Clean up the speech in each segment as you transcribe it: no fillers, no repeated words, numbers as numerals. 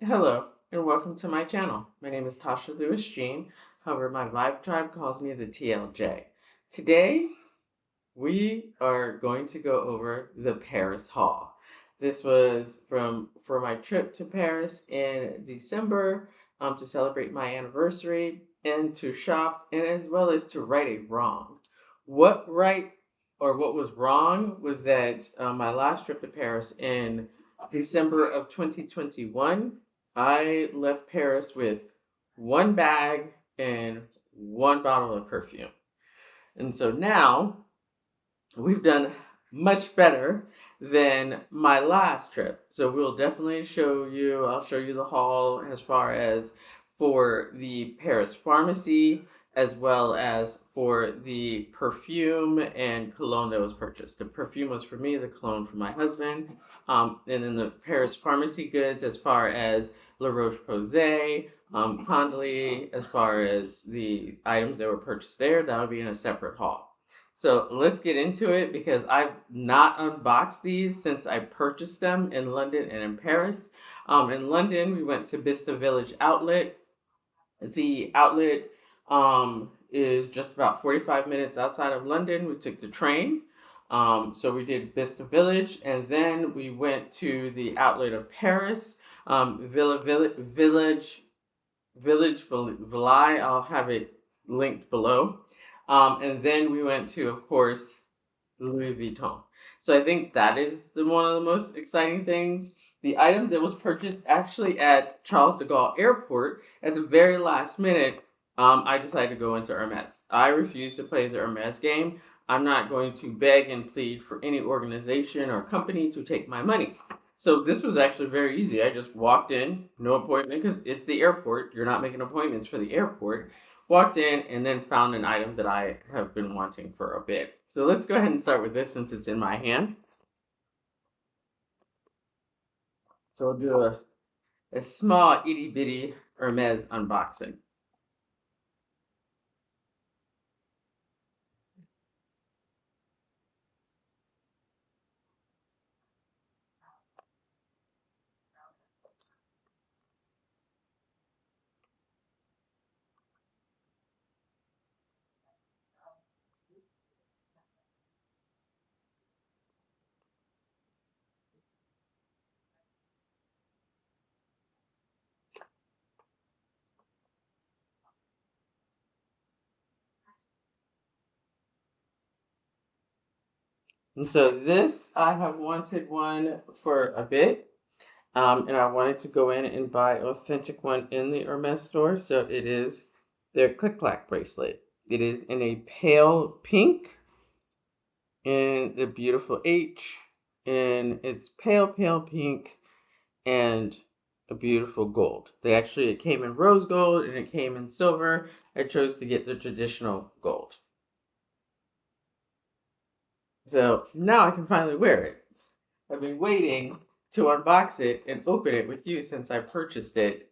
Hello, and welcome to my channel. My name is Tasha Lewis Jean. However, my live tribe calls me the TLJ. Today, we are going to go over the Paris haul. This was for my trip to Paris in December to celebrate my anniversary and to shop, and as well as to right a wrong. What was wrong was that my last trip to Paris in December of 2021, I left Paris with one bag and one bottle of perfume. And so now we've done much better than my last trip. So we'll definitely I'll show you the haul as far as for the Paris pharmacy, as well as for the perfume and cologne that was purchased. The perfume was for me, the cologne for my husband. And then the Paris pharmacy goods as far as La Roche-Posay, Condolee, as far as the items that were purchased there, that'll be in a separate haul. So let's get into it because I've not unboxed these since I purchased them in London and in Paris. In London, we went to Bicester Village Outlet. The outlet is just about 45 minutes outside of London. We took the train. So we did Bicester Village, and then we went to the outlet of Paris, Village Villi. I'll have it linked below. And then we went to, of course, Louis Vuitton. So I think that is one of the most exciting things. The item that was purchased actually at Charles de Gaulle Airport at the very last minute, I decided to go into Hermes. I refuse to play the Hermes game. I'm not going to beg and plead for any organization or company to take my money. So this was actually very easy. I just walked in, no appointment, because it's the airport. You're not making appointments for the airport. Walked in and then found an item that I have been wanting for a bit. So let's go ahead and start with this since it's in my hand. So I'll do a small itty bitty Hermes unboxing. And so this, I have wanted one for a bit. And I wanted to go in and buy an authentic one in the Hermes store. So it is their Clic bracelet. It is in a pale pink and the beautiful H. And it's pale pink and a beautiful gold. It came in rose gold and it came in silver. I chose to get the traditional gold. So now I can finally wear it. I've been waiting to unbox it and open it with you since I purchased it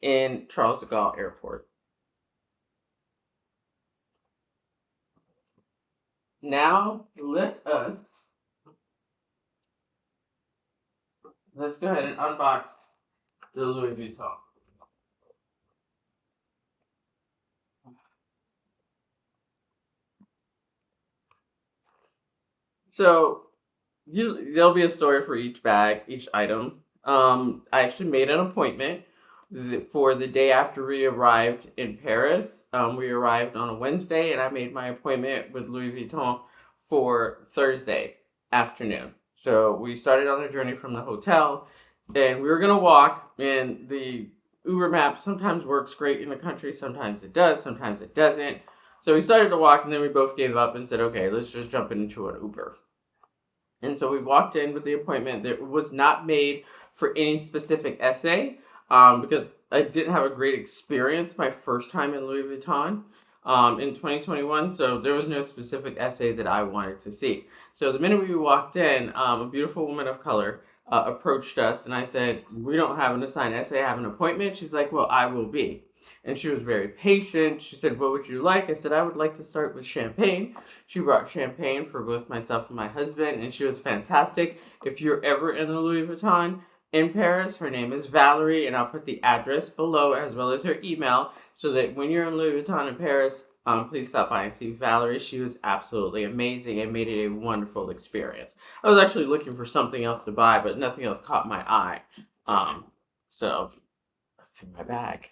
in Charles de Gaulle Airport. Now let's go ahead and unbox the Louis Vuitton. So there'll be a story for each bag, each item. I actually made an appointment for the day after we arrived in Paris. We arrived on a Wednesday, and I made my appointment with Louis Vuitton for Thursday afternoon. So we started on the journey from the hotel, and we were gonna walk. And the Uber map sometimes works great in the country, sometimes it does, sometimes it doesn't. So we started to walk, and then we both gave up and said, okay, let's just jump into an Uber. And so we walked in with the appointment that was not made for any specific essay because I didn't have a great experience my first time in Louis Vuitton in 2021. So there was no specific essay that I wanted to see. So the minute we walked in, a beautiful woman of color approached us and I said, we don't have an assigned essay, I have an appointment. She's like, well, I will be. And she was very patient. She said, what would you like? I said, I would like to start with champagne. She brought champagne for both myself and my husband, and she was fantastic. If you're ever in the Louis Vuitton, in Paris. Her name is Valerie, and I'll put the address below as well as her email so that when you're in Louis Vuitton in Paris, please stop by and see Valerie. She was absolutely amazing and made it a wonderful experience. I was actually looking for something else to buy, but nothing else caught my eye. So let's see my bag.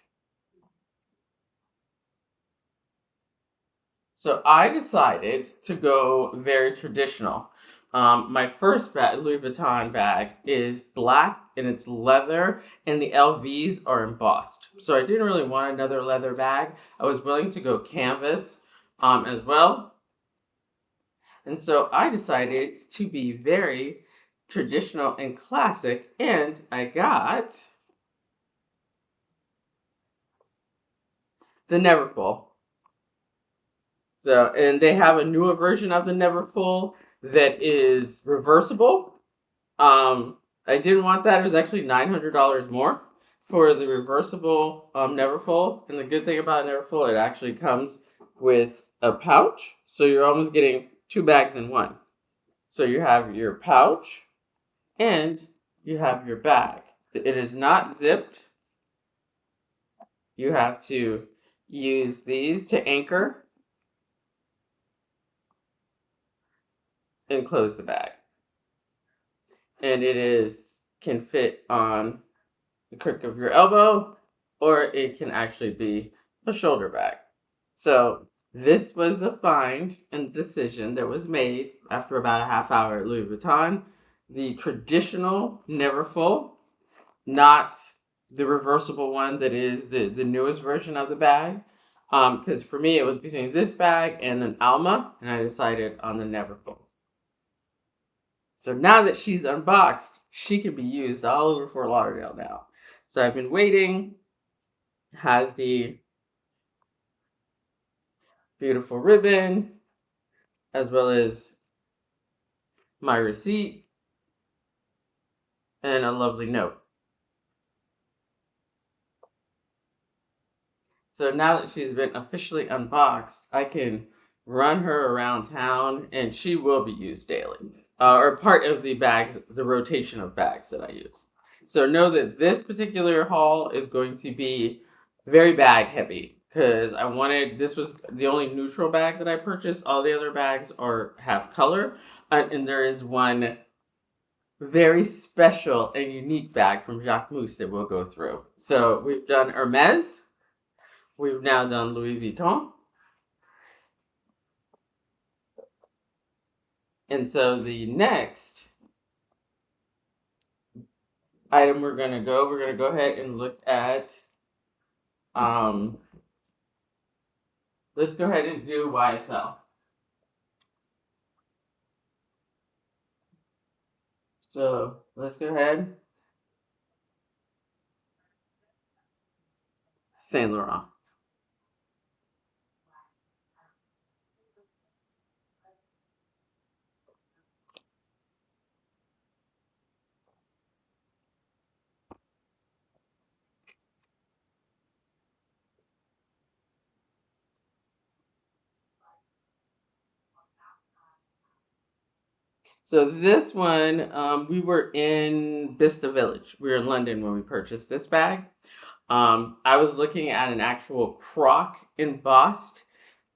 So I decided to go very traditional. My first bag, Louis Vuitton bag, is black and it's leather, and the LVs are embossed. So I didn't really want another leather bag. I was willing to go canvas as well. And so I decided to be very traditional and classic, and I got the Neverfull. So, and they have a newer version of the Neverfull that is reversible. I didn't want that. It was actually $900 more for the reversible Neverfull. And the good thing about Neverfull, it actually comes with a pouch. So you're almost getting two bags in one. So you have your pouch and you have your bag. It is not zipped. You have to use these to anchor and close the bag. And can fit on the crook of your elbow, or it can actually be a shoulder bag. So this was the find and decision that was made after about a half hour at Louis Vuitton. The traditional Neverfull, not the reversible one that is the newest version of the bag. Because for me, it was between this bag and an Alma, and I decided on the Neverfull. So now that she's unboxed, she can be used all over Fort Lauderdale now. So I've been waiting. Has the beautiful ribbon, as well as my receipt, and a lovely note. So now that she's been officially unboxed, I can run her around town, and she will be used daily. Or part of the bags, the rotation of bags that I use. So know that this particular haul is going to be very bag heavy because this was the only neutral bag that I purchased. All the other bags have color, and there is one very special and unique bag from Jacquemus that we'll go through. So we've done Hermes, we've now done Louis Vuitton, and so the next item we're gonna go ahead and look at. Let's go ahead and do YSL. So let's go ahead. Saint Laurent. So this one, we were in Bicester Village. We were in London when we purchased this bag. I was looking at an actual croc embossed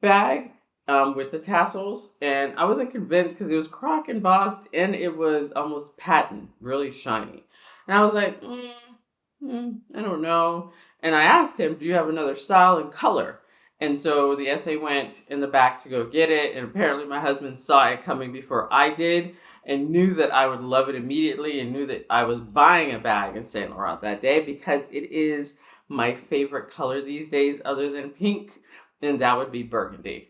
bag with the tassels, and I wasn't convinced because it was croc embossed and it was almost patent, really shiny. And I was like, I don't know. And I asked him, do you have another style and color? And so the essay went in the back to go get it. And apparently my husband saw it coming before I did and knew that I would love it immediately and knew that I was buying a bag in Saint Laurent that day because it is my favorite color these days other than pink, and that would be burgundy.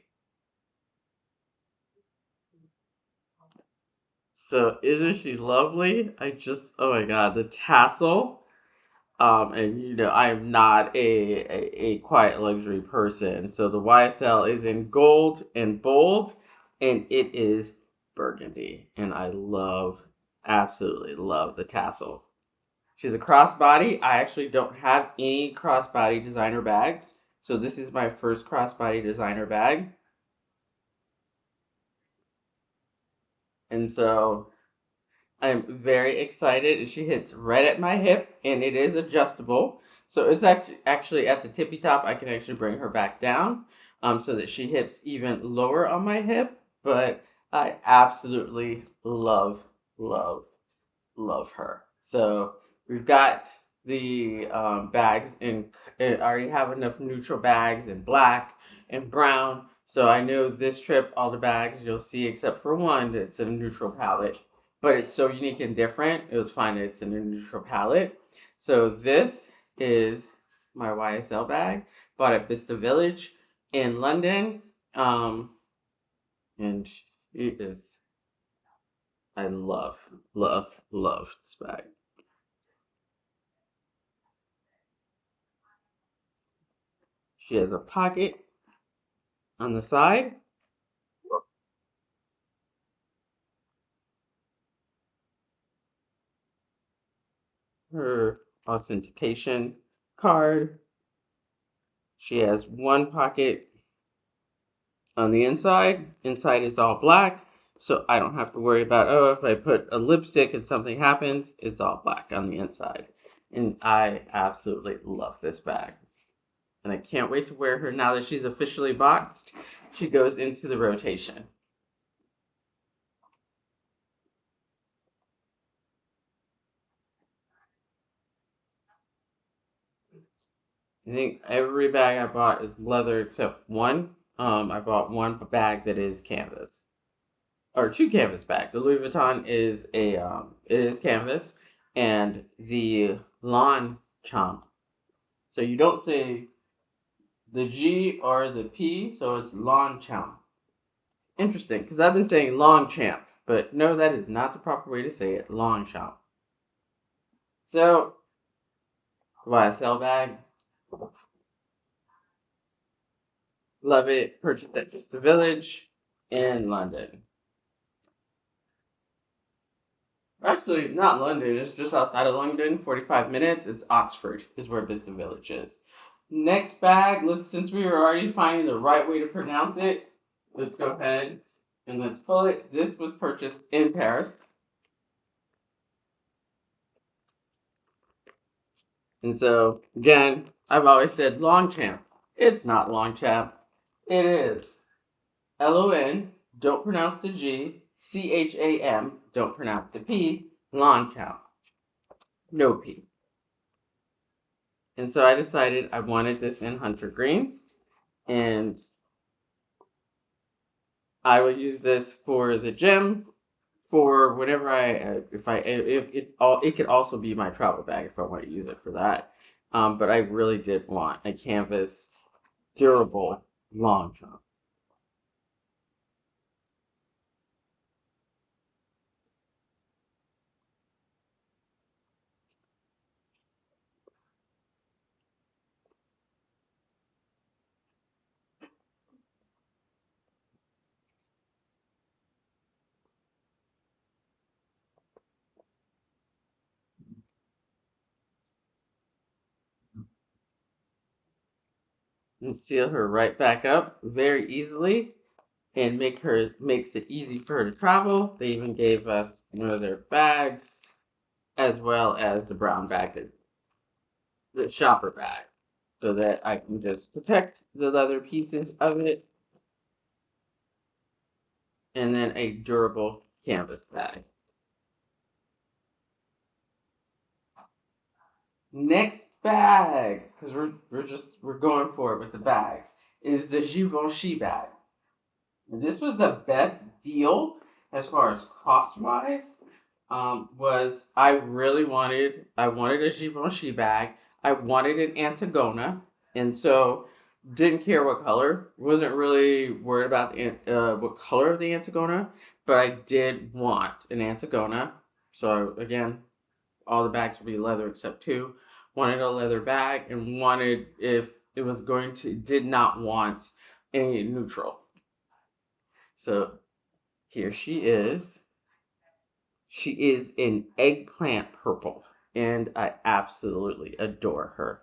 So isn't she lovely? Oh my God, the tassel. And I am not a quiet luxury person. So the YSL is in gold and bold, and it is burgundy. And I absolutely love the tassel. She's a crossbody. I actually don't have any crossbody designer bags. So this is my first crossbody designer bag. And so I'm very excited. She hits right at my hip, and it is adjustable. So it's actually at the tippy top. I can actually bring her back down, so that she hits even lower on my hip. But I absolutely love, love her. So we've got the bags, and I already have enough neutral bags in black and brown. So I know this trip, all the bags you'll see, except for one, that's a neutral palette. But it's so unique and different. It was fine that it's in a neutral palette. So this is my YSL bag. Bought at Bista Village in London. And it is, I love this bag. She has a pocket on the side. Her authentication card. She has one pocket on the inside. Inside is all black, so I don't have to worry about, oh, if I put a lipstick and something happens, it's all black on the inside. And I absolutely love this bag. And I can't wait to wear her now that she's officially boxed. She goes into the rotation. I think every bag I bought is leather except one. I bought one bag that is canvas, or two canvas bags. The Louis Vuitton is it is canvas, and the Longchamp. So you don't say the G or the P, so it's Longchamp. Interesting, because I've been saying Longchamp, but no, that is not the proper way to say it. Longchamp. So YSL bag, love it. Purchased at Just a Village in London. Actually, not London. It's just outside of London, 45 minutes. It's Oxford is where Bista Village is. Next bag, since we were already finding the right way to pronounce it, let's go ahead and let's pull it. This was purchased in Paris. And so, again, I've always said Longchamp. It's not Longchamp. It is Lon, don't pronounce the G, Cham, don't pronounce the P, Longchamp. No P. And so I decided I wanted this in Hunter Green, and I will use this for the gym, for whenever it could also be my travel bag if I want to use it for that. But I really did want a canvas, durable, long jump. And seal her right back up very easily, and makes it easy for her to travel. They even gave us one of their bags, as well as the brown bag, the shopper bag, so that I can just protect the leather pieces of it, and then a durable canvas bag. Next bag, because we're going for it with the bags, is the Givenchy bag. And this was the best deal as far as cost wise. Was I wanted a Givenchy bag. I wanted an Antigona, and so didn't care what color. Wasn't really worried about what color of the Antigona, but I did want an Antigona. So again, all the bags would be leather except two. Wanted a leather bag, and wanted, if it was going to, did not want any neutral. So here she is. She is in eggplant purple, and I absolutely adore her.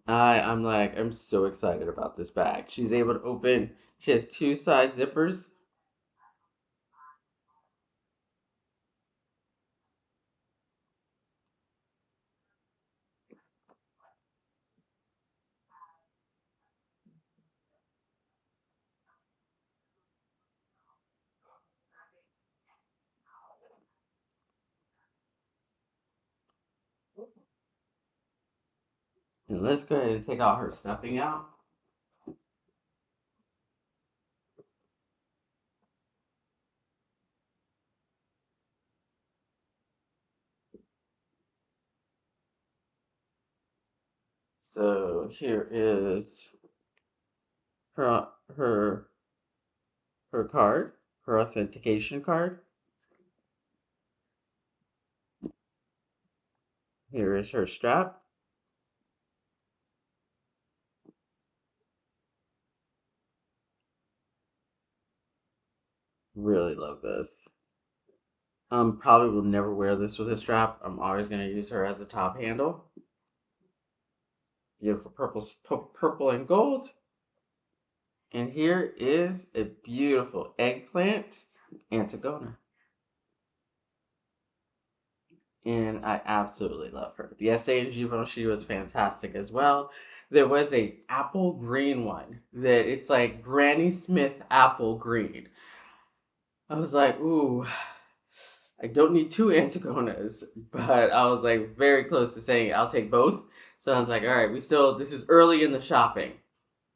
I'm so excited about this bag. She's able to open, she has two side zippers. And let's go ahead and take all her stuffing out. So here is her her her card, her authentication card. Here is her strap. Really love this. Probably will never wear this with a strap. I'm always going to use her as a top handle. Beautiful purple and gold. And here is a beautiful eggplant Antigona. And I absolutely love her. The SA in Givenchy was fantastic as well. There was a apple green one that it's like Granny Smith apple green. I was like, ooh, I don't need two Antigonas, but I was like very close to saying I'll take both. So I was like, all right, this is early in the shopping.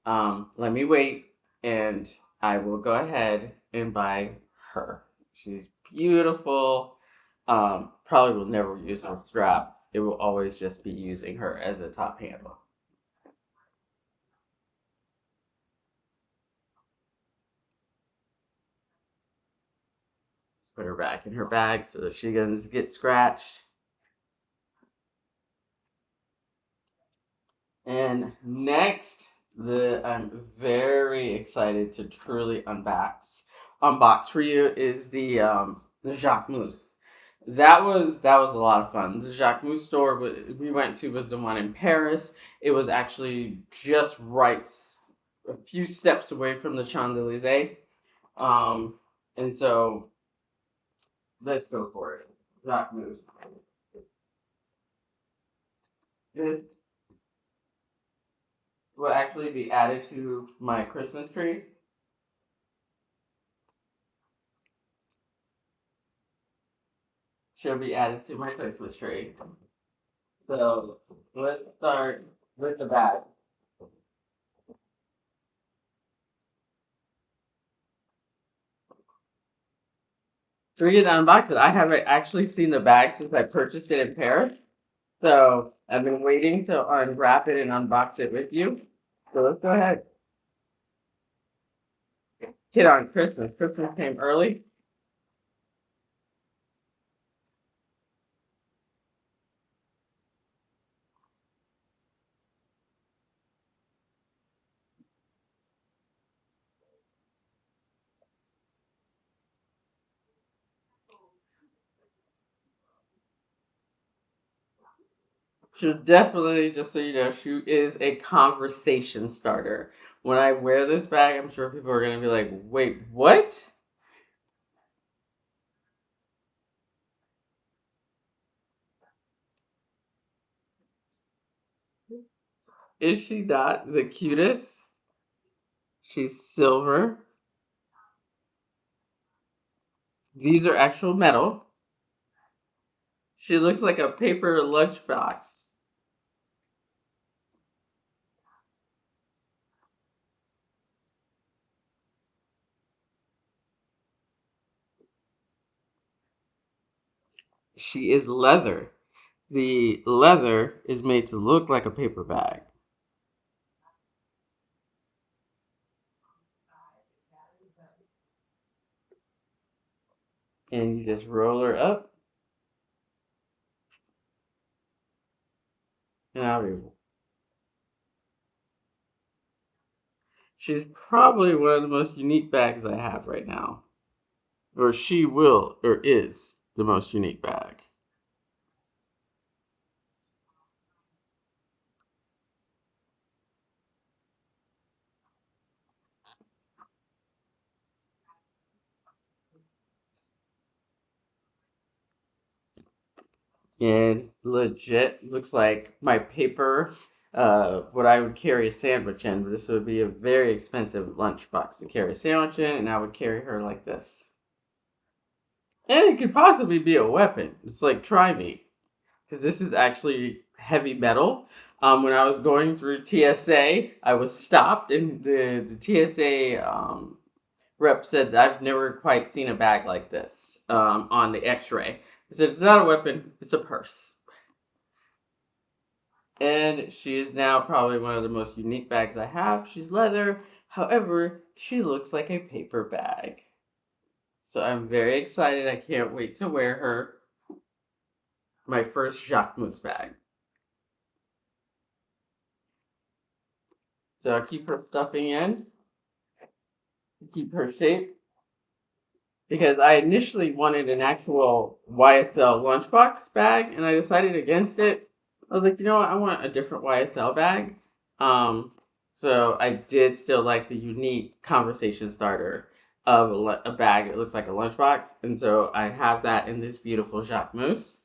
Let me wait and I will go ahead and buy her. She's beautiful. Probably will never use a strap. It will always just be using her as a top handle. Let's put her back in her bag so that she doesn't get scratched. And next, I'm very excited to truly unbox for you is the Jacquemus. That was a lot of fun. The Jacquemus store we went to was the one in Paris. It was actually just right a few steps away from the Champs-Élysées. Um, and so let's go for it. Jacquemus. This will actually be added to my Christmas tree. Should be added to my Christmas tree. So let's start with the bag. To get unboxed it, I haven't actually seen the bag since I purchased it in Paris. So I've been waiting to unwrap it and unbox it with you. So let's go ahead. Kid on Christmas. Christmas came early. She definitely, just so you know, she is a conversation starter. When I wear this bag, I'm sure people are gonna be like, wait, what? Is she not the cutest? She's silver. These are actual metal. She looks like a paper lunchbox. She is leather. The leather is made to look like a paper bag. And you just roll her up. And out of She's probably one of the most unique bags I have right now. Or she will, or is, the most unique bag. And legit looks like my paper, what I would carry a sandwich in. This would be a very expensive lunchbox to carry a sandwich in, and I would carry her like this. And it could possibly be a weapon. It's like, try me. because this is actually heavy metal. When I was going through TSA, I was stopped, and the TSA rep said that I've never quite seen a bag like this on the X-ray. He said it's not a weapon; it's a purse. And she is now probably one of the most unique bags I have. She's leather, however, she looks like a paper bag. So I'm very excited. I can't wait to wear her. My first Jacquemus bag. So I'll keep her stuffing in to keep her shape. Because I initially wanted an actual YSL lunchbox bag, and I decided against it. I was like, you know what, I want a different YSL bag. Um, so I did still like the unique conversation starter of a bag that looks like a lunchbox, and so I have that in this beautiful Jacquemus.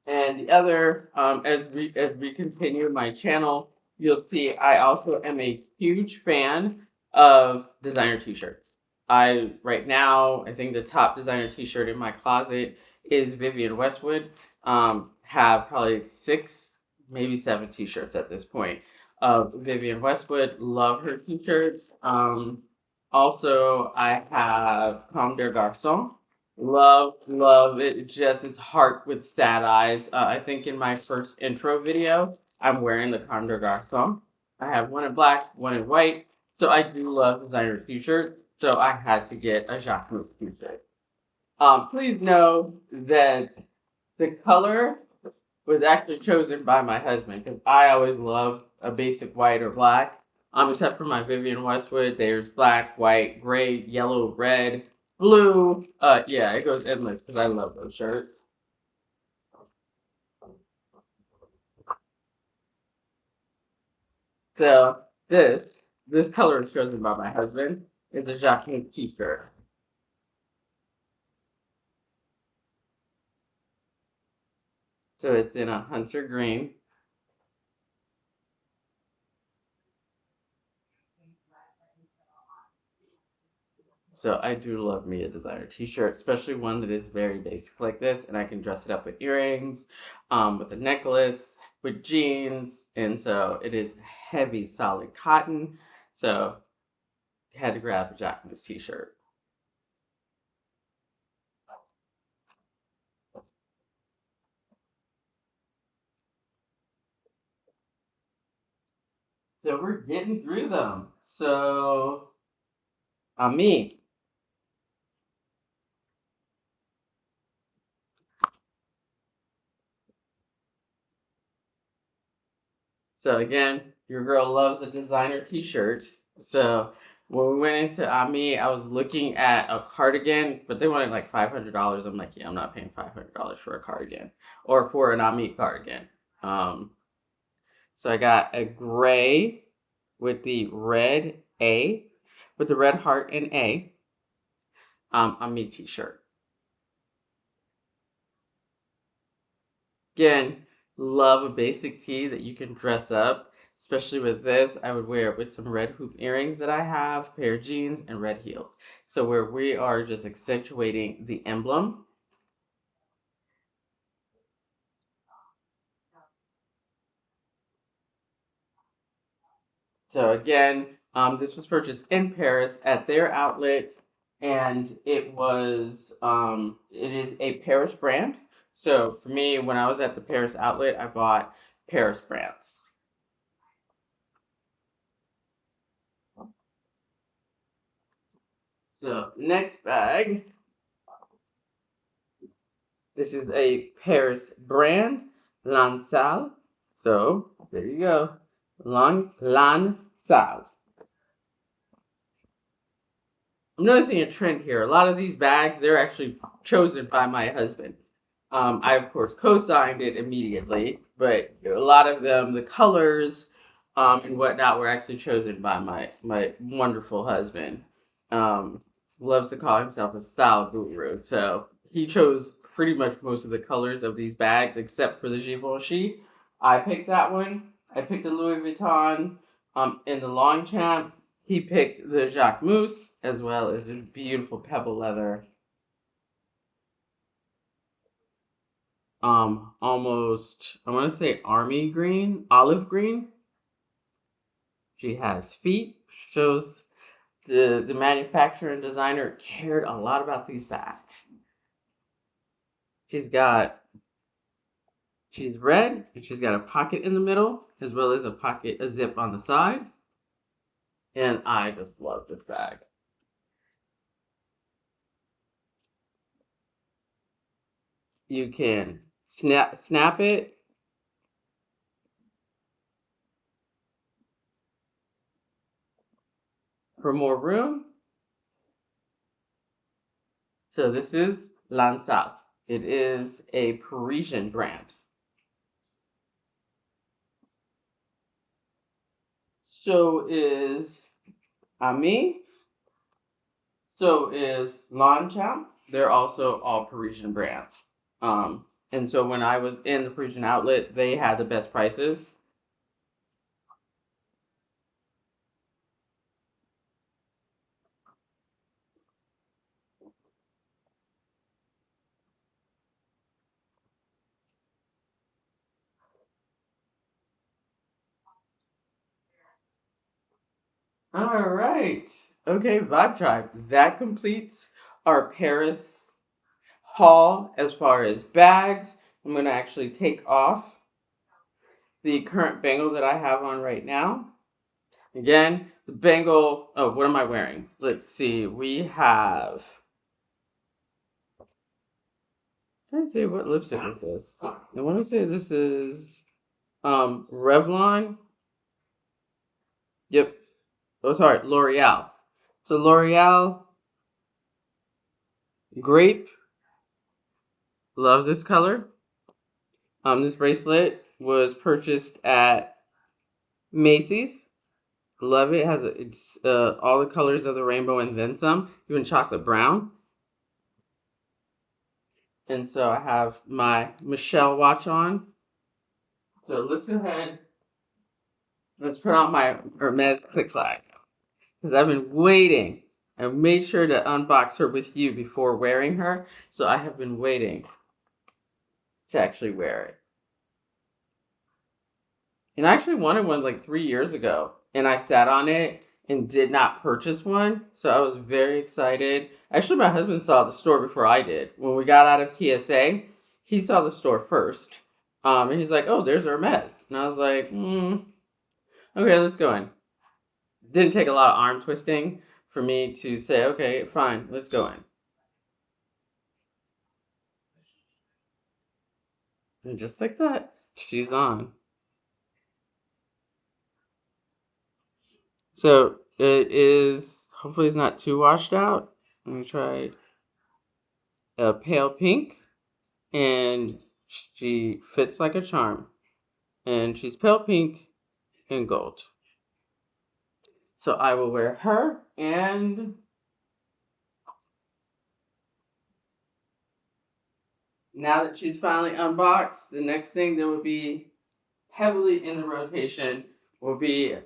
And the other, as we continue my channel, you'll see I also am a huge fan of designer t-shirts. I right now, I think the top designer t-shirt in my closet is Vivienne Westwood. Have probably 6, maybe 7 t-shirts at this point of Vivienne Westwood. Love her t-shirts. Also, I have Comme des Garçons. Love it. Just its heart with sad eyes. I think in my first intro video, I'm wearing the Comme des Garçons. I have one in black, one in white. So I do love designer t-shirts. So I had to get a Jacquemus t-shirt. Please know that the color was actually chosen by my husband because I always love a basic white or black. Except for my Vivienne Westwood, there's black, white, gray, yellow, red, blue. Yeah, it goes endless because I love those shirts. So this color is chosen by my husband. Is a Jacquemus t-shirt. So it's in a hunter green. So I do love me a designer t-shirt, especially one that is very basic like this, and I can dress it up with earrings, with a necklace, with jeans, and so it is heavy, solid cotton. So I had to grab a Jacquemus t-shirt. So we're getting through them. So me. So again, your girl loves a designer t-shirt. So when we went into Ami, I was looking at a cardigan, but they wanted like $500. I'm like, yeah, I'm not paying $500 for a cardigan or for an Ami cardigan. Um, so I got a gray with the red A, with the red heart and A, Ami t-shirt. Again, love a basic tee that you can dress up. Especially with this, I would wear it with some red hoop earrings that I have, pair of jeans, and red heels. So where we are just accentuating the emblem. So again, this was purchased in Paris at their outlet, and it is a Paris brand. So for me, when I was at the Paris outlet, I bought Paris brands. So next bag, this is a Paris brand, Lancel. So there you go, Lancel. I'm noticing a trend here. A lot of these bags, they're actually chosen by my husband. I of course co-signed it immediately, but a lot of them, the colors, and whatnot, were actually chosen by my wonderful husband. Um, Loves to call himself a style guru, so he chose pretty much most of the colors of these bags, except for the Givenchy. I picked that one. I picked the Louis Vuitton in the Longchamp. He picked the Jacquemus, as well as the beautiful pebble leather. Almost, I want to say army green, olive green. She has feet, shows the manufacturer and designer cared a lot about these bags. She's red, and she's got a pocket in the middle, as well as a zip on the side. And I just love this bag. You can snap it. For more room. So this is Lancel. It is a Parisian brand. So is Hermes. So is Longchamp. They're also all Parisian brands. And so when I was in the Parisian outlet, they had the best prices. All right. Okay, Vibe Tribe. That completes our Paris haul as far as bags. I'm going to actually take off the current bangle that I have on right now. Again, the bangle. Oh, what am I wearing? Let's see. We have. I'm trying to see what lipstick is this. I want to say this is Revlon. Yep. Oh, sorry, L'Oreal. It's a L'Oreal grape. Love this color. This bracelet was purchased at Macy's. Love it. It's all the colors of the rainbow and then some, even chocolate brown. And so I have my Michelle watch on. So let's go ahead. Let's put on my Hermes Clic H because I've been waiting. I made sure to unbox her with you before wearing her, so I have been waiting to actually wear it. And I actually wanted one like 3 years ago, and I sat on it and did not purchase one. So I was very excited. Actually, my husband saw the store before I did. When we got out of TSA, he saw the store first. And he's like, "Oh, there's Hermes." And I was like, "Okay, let's go in." Didn't take a lot of arm twisting for me to say, "Okay, fine, let's go in." And just like that, she's on. So it is, hopefully it's not too washed out. Let me try a pale pink, and she fits like a charm. And she's pale pink and gold. So I will wear her, and now that she's finally unboxed, the next thing that would be heavily in the rotation will be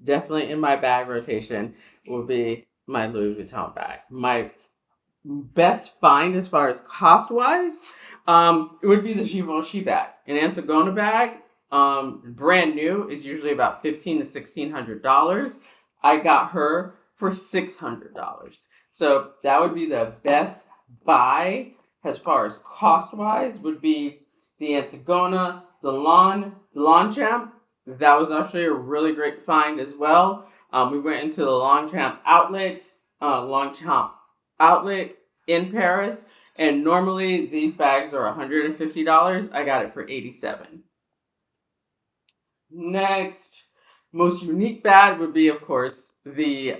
definitely in my bag rotation will be my Louis Vuitton bag. My best find as far as cost wise, it would be the Givenchy bag. An Antigona bag, brand new, is usually about $1,500 to $1,600. I got her for $600. So that would be the best buy as far as cost wise. Would be the Antigona, the Longchamp. That was actually a really great find as well. We went into the Longchamp outlet in Paris, and normally these bags are $150. I got it for $87. Next, most unique bag would be, of course, the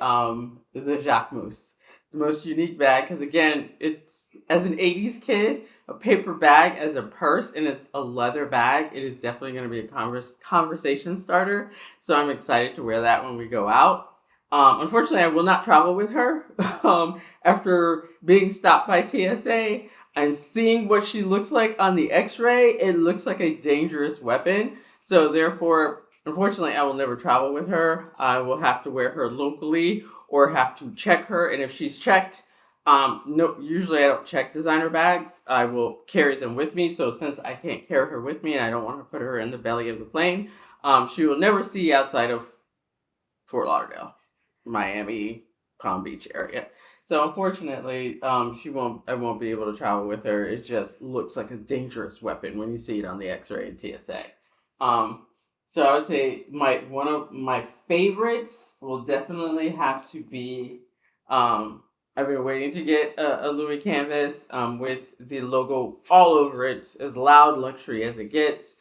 Jacquemus. The most unique bag, because again, it's, as an 80s kid, a paper bag as a purse, and it's a leather bag. It is definitely going to be a conversation starter. So I'm excited to wear that when we go out. Unfortunately, I will not travel with her. After being stopped by TSA and seeing what she looks like on the X-ray, it looks like a dangerous weapon. So therefore, unfortunately, I will never travel with her. I will have to wear her locally or have to check her. And if she's checked, no, usually I don't check designer bags. I will carry them with me. So since I can't carry her with me and I don't want to put her in the belly of the plane, she will never see outside of Fort Lauderdale, Miami, Palm Beach area. So unfortunately, I won't be able to travel with her. It just looks like a dangerous weapon when you see it on the X-ray and TSA. So I would say one of my favorites will definitely have to be. I've been waiting to get a Louis canvas with the logo all over it, as loud luxury as it gets.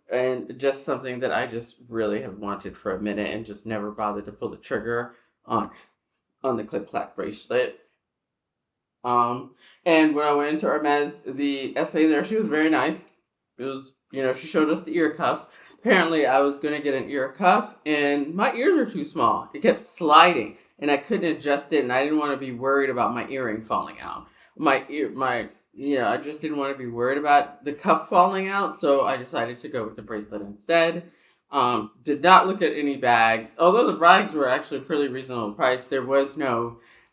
And just something that I just really have wanted for a minute and just never bothered to pull the trigger on the Clic Clack bracelet. And when I went into Hermes, the essay there, she was very nice. It was, she showed us the ear cuffs. Apparently, I was going to get an ear cuff, and my ears are too small. It kept sliding, and I couldn't adjust it, and I didn't want to be worried about my earring falling out. I just didn't want to be worried about the cuff falling out, so I decided to go with the bracelet instead. Did not look at any bags, although the bags were actually pretty reasonable price. There were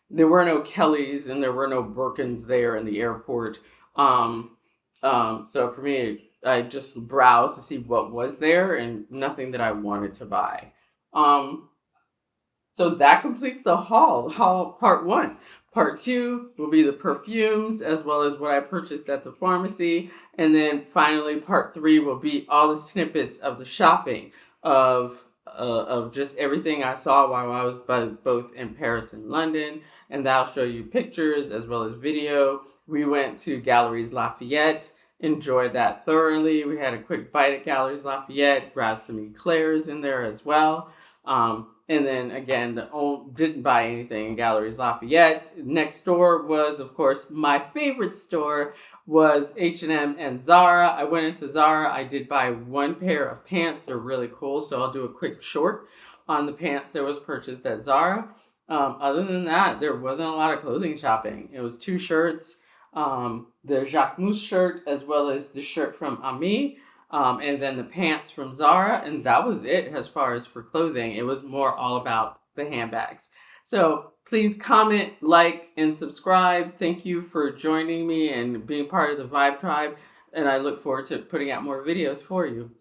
no Kellys and there were no Birkins there in the airport. So for me, I just browsed to see what was there and nothing that I wanted to buy. So that completes the haul part 1. Part 2 will be the perfumes as well as what I purchased at the pharmacy. And then finally, part 3 will be all the snippets of the shopping of just everything I saw while I was both in Paris and London. And that'll show you pictures as well as video. We went to Galeries Lafayette, enjoyed that thoroughly. We had a quick bite at Galeries Lafayette, grabbed some eclairs in there as well. And then again, didn't buy anything in Galeries Lafayette. Next door was, of course, my favorite store was H&M and Zara. I went into Zara. I did buy one pair of pants. They're really cool, so I'll do a quick short on the pants that was purchased at Zara. Other than that, there wasn't a lot of clothing shopping. It was 2 shirts, the Jacquemus shirt as well as the shirt from Ami. And then the pants from Zara, and that was it as far as for clothing. It was more all about the handbags. So please comment, like, and subscribe. Thank you for joining me and being part of the Vibe Tribe, and I look forward to putting out more videos for you.